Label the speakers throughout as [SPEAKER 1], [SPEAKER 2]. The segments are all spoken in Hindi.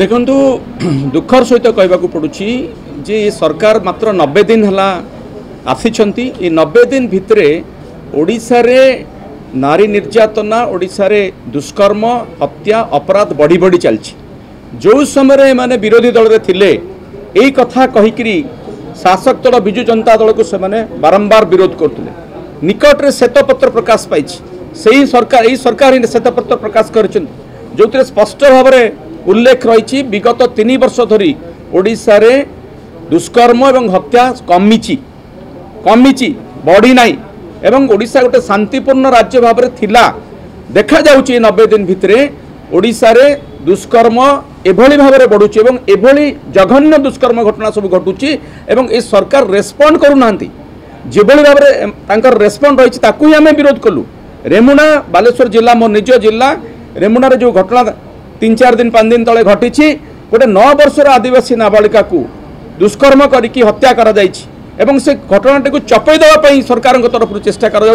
[SPEAKER 1] देखु दुखर सहित कहवाक पड़ुछि जे सरकार मात्र 90 दिन है आसी 90 दिन भितर ओडिशा रे नारी निर्यातना ओडिशा रे दुष्कर्म हत्या अपराध बढ़ी बढ़ी चलछि। जो समय माने विरोधी दल रे थिले एई कथा कहिकरी शासक दल बिजु जनता दल को से बारंबार विरोध करते निकट रे श्वेतपत्र प्रकाश पाई सही सरकार यही सरकार ही श्वेतपत्र प्रकाश कर जो स्पष्ट भाव में उल्लेख रही विगत 3 वर्ष धरी ओडिशा रे दुष्कर्म एवं हत्या कमी बढ़ी ना एवं ओडिशा गोटे शांतिपूर्ण राज्य भाव में थिला देखा जाउची 90 दिन भितर ओडिशा रे दुष्कर्म एभली भाव में बढ़ुची एवं एभली जघन्य दुष्कर्म घटना सब घटुची एवं ए सरकार रेस्पॉन्ड करूनांती जेभली भाव में रेस्पॉन्ड रही ताकू ही आम विरोध कलु। रेमुणा बालेश्वर जिला मो निज जिला रेमुणार जो घटना 3-4 दिन 5 दिन तले घटी गोटे 9 वर्षर आदिवासी नाबालिका को दुष्कर्म करके हत्या करा जायछि एवं से घटनाटी को चपई देवाई सरकार तरफ चेष्टा करा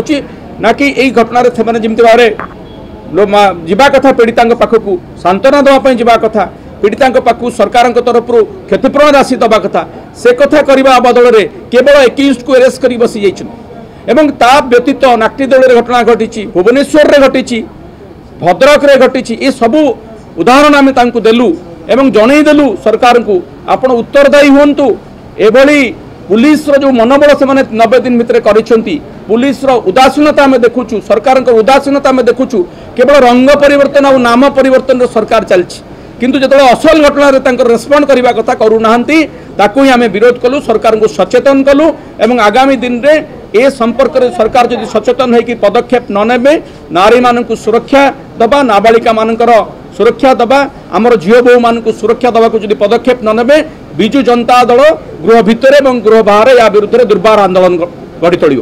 [SPEAKER 1] ना कि यही घटना जमी भाव जीवा कथा पीड़िता पाखक सांत्वना देवाई जीवा कथा पीड़िता पाखक सरकार तरफ क्षतिपूरण राशि दवा कथा से कथा करने बदल में केवल एक्यूज को अरेस्ट कर बसी जाइछन। ता व्यतीत नाक्टीदल घटना घटी भुवनेश्वर में घटी भद्रक रे घटी ये सबू उदाहरण आम देलु एवं जनईदेलु सरकार को आपण उत्तरदायी हूँ एभली पुलिस जो मनोबल से 90 दिन भितर करिसेंती पुलिस उदासीनता आम देखुचु सरकार उदासीनता आम देखुचु केवल रंग परिवर्तन और नाम परिवर्तन सरकार चलछि किंतु जो असल घटना रेस्पॉन्ड करने कथा करूना ताकू ही आम विरोध कलु सरकार को सचेतन कलु एवं आगामी दिन में ए संपर्क में सरकार जदि सचेतन होकर पदक्षेप नने नारी मानक सुरक्षा दबा नाबालिका मानकर सुरक्षा दबा आमर झील बोहू मान सुरक्षा दवा को पदक्षेप नने बिजु जनता दल गृह भितर और गृह बाहर या विरुद्ध दुर्बार आंदोलन गढ़ी तोड़।